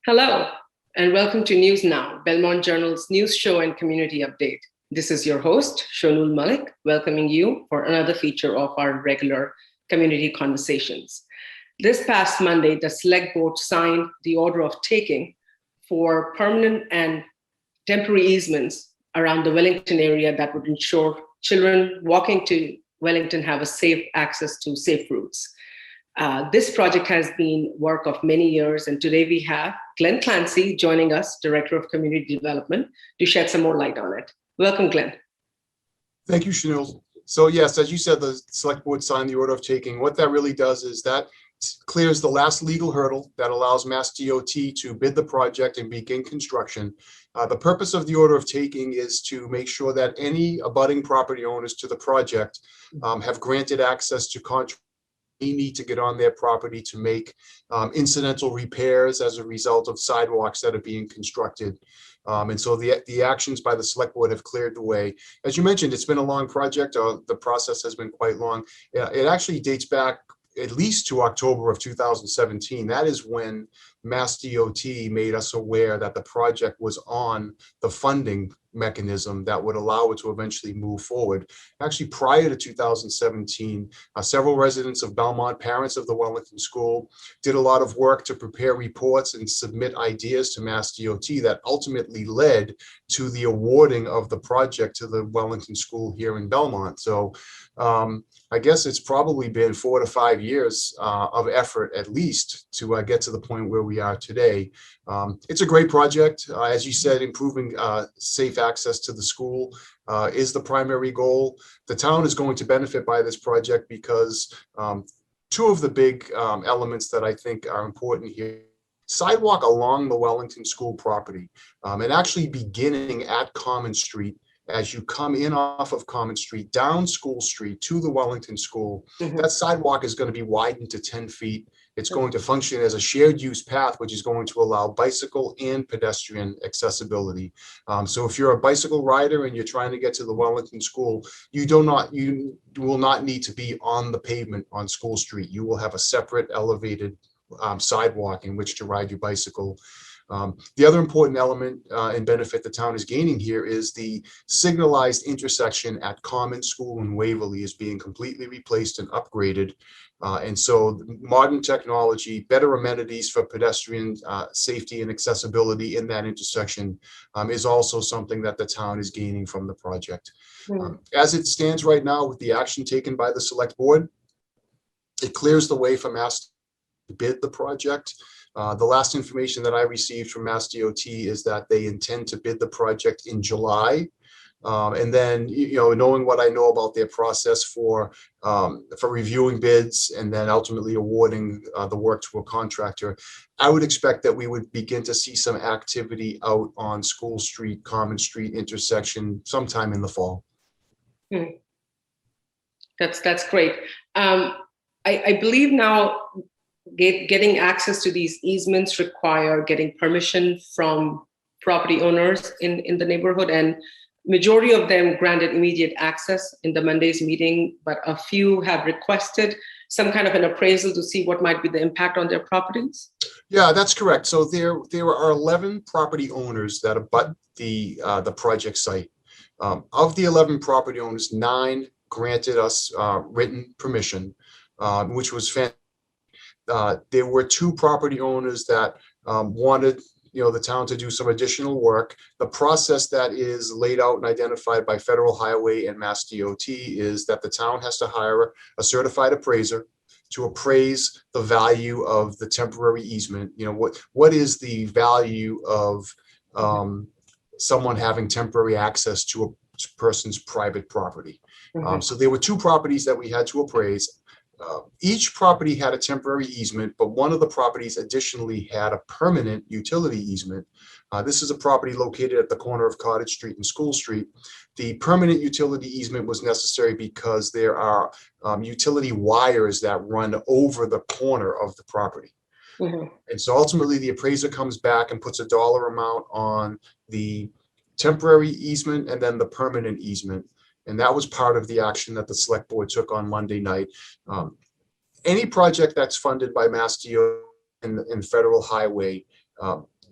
Hello, and welcome to News Now, Belmont Journal's news show and community update. This is your host, Shonul Malik, welcoming you for another feature of our regular community conversations. This past Monday, the Select Board signed the order of taking for permanent and temporary easements around the Wellington area that would ensure children walking to Wellington have a safe access to safe routes. This project has been work of many years, and today we have Glenn Clancy joining us, Director of Community Development, to shed some more light on it. Welcome, Glenn. Thank you, Chanel. So yes, as you said, the Select Board signed the order of taking. What that really does is that clears the last legal hurdle that allows Mass DOT to bid the project and begin construction. The purpose of the order of taking is to make sure that any abutting property owners to the project have granted access to contract. They need to get on their property to make incidental repairs as a result of sidewalks that are being constructed. And so the actions by the Select Board have cleared the way. As you mentioned, it's been a long project. The process has been quite long. It actually dates back at least to October of 2017. That is when Mass DOT made us aware that the project was on the funding mechanism that would allow it to eventually move forward. Actually, prior to 2017, several residents of Belmont, parents of the Wellington School, did a lot of work to prepare reports and submit ideas to Mass DOT that ultimately led to the awarding of the project to the Wellington School here in Belmont. So I guess it's probably been 4 to 5 years of effort at least to get to the point where we are today. It's a great project. As you said, improving safe access to the school is the primary goal. The town is going to benefit by this project because two of the big elements that I think are important here: sidewalk along the Wellington School property, and actually beginning at Common Street. As you come in off of Common Street, down School Street to the Wellington School, that sidewalk is going to be widened to 10 feet. It's going to function as a shared use path, which is going to allow bicycle and pedestrian accessibility. So if you're a bicycle rider and you're trying to get to the Wellington School, you will not need to be on the pavement on School Street. You will have a separate elevated sidewalk in which to ride your bicycle. The other important element and benefit the town is gaining here is the signalized intersection at Common School in Waverly is being completely replaced and upgraded. And so modern technology, better amenities for pedestrian safety and accessibility in that intersection is also something that the town is gaining from the project. As it stands right now, with the action taken by the Select Board, it clears the way for Mass to bid the project. The last information that I received from Mass DOT is that they intend to bid the project in July. And then, knowing what I know about their process for reviewing bids and then ultimately awarding the work to a contractor, I would expect that we would begin to see some activity out on School Street, Common Street intersection sometime in the fall. That's great. I believe now getting access to these easements require getting permission from property owners in the neighborhood, and majority of them granted immediate access in the Monday's meeting, but a few have requested some kind of an appraisal to see what might be the impact on their properties. Yeah, that's correct. So there are 11 property owners that abut the project site. Of the 11 property owners, 9 granted us written permission, which was fantastic. There were 2 property owners that wanted the town to do some additional work. The process that is laid out and identified by Federal Highway and Mass DOT is that the town has to hire a certified appraiser to appraise the value of the temporary easement. What is the value of someone having temporary access to a person's private property? So there were 2 properties that we had to appraise. Each property had a temporary easement, but one of the properties additionally had a permanent utility easement. This is a property located at the corner of Cottage Street and School Street. The permanent utility easement was necessary because there are utility wires that run over the corner of the property. And so ultimately the appraiser comes back and puts a dollar amount on the temporary easement and then the permanent easement. And that was part of the action that the Select Board took on Monday night. Any project that's funded by Mass DOT and Federal Highway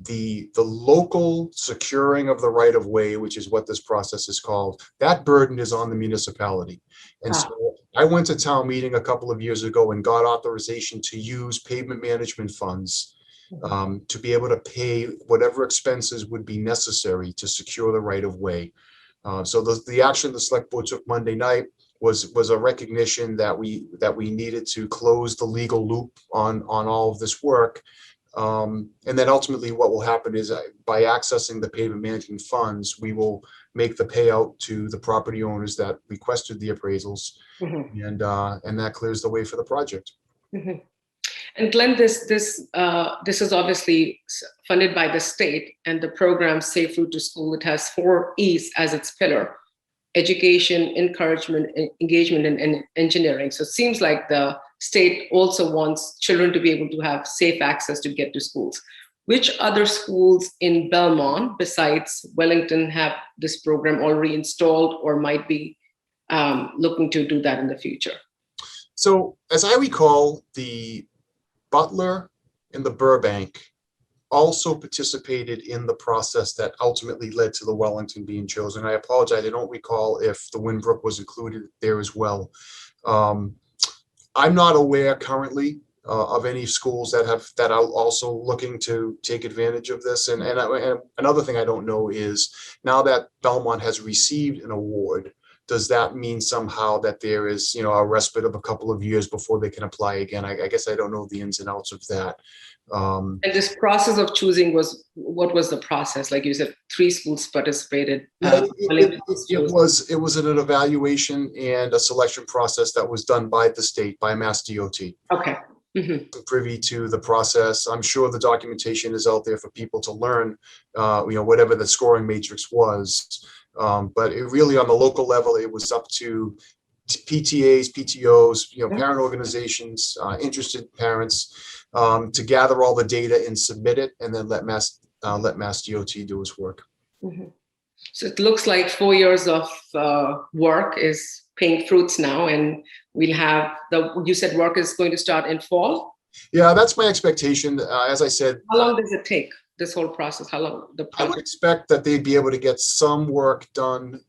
the local securing of the right of way, which is what this process is called, that burden is on the municipality. And so I went to town meeting a couple of years ago and got authorization to use pavement management funds to be able to pay whatever expenses would be necessary to secure the right of way. So the action the select board took Monday night was a recognition that we needed to close the legal loop on all of this work. And then ultimately what will happen is by accessing the pavement management funds, we will make the payout to the property owners that requested the appraisals. And that clears the way for the project. And Glenn, this is obviously funded by the state, and the program Safe Route to School, it has 4 E's as its pillar: education, encouragement, engagement, and engineering. So it seems like the state also wants children to be able to have safe access to get to schools. Which other schools in Belmont besides Wellington have this program already installed or might be looking to do that in the future? So as I recall, the Butler and the Burbank also participated in the process that ultimately led to the Wellington being chosen. I apologize, I don't recall if the Winbrook was included there as well. I'm not aware currently of any schools that are also looking to take advantage of this. And another thing I don't know is, now that Belmont has received an award, does that mean somehow that there is, a respite of a couple of years before they can apply again? I guess I don't know the ins and outs of that. And this process of choosing what was the process? Like you said, 3 schools participated. It was an evaluation and a selection process that was done by the state, by Mass DOT. Okay. Privy to the process. I'm sure the documentation is out there for people to learn, whatever the scoring matrix was. But it really, on the local level, it was up to PTAs, PTOs, parent organizations, interested parents, to gather all the data and submit it, and then let Mass DOT do its work. So it looks like 4 years of work is paying fruits now, and we'll have you said work is going to start in fall? Yeah, that's my expectation. As I said. How long does it take, this whole process? How long? I would expect that they'd be able to get some work done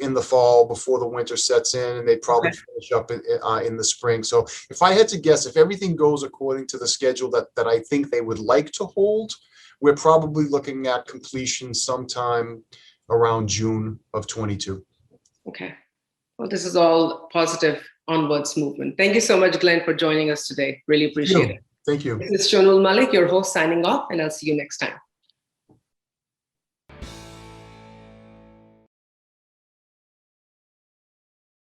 in the fall before the winter sets in, and they'd probably finish up in the spring. So if I had to guess, if everything goes according to the schedule that I think they would like to hold, we're probably looking at completion sometime around June of 22. Okay. Well, this is all positive onwards movement. Thank you so much, Glenn, for joining us today. Really appreciate it. Thank you. This is Shonul Malik, your host, signing off, and I'll see you next time.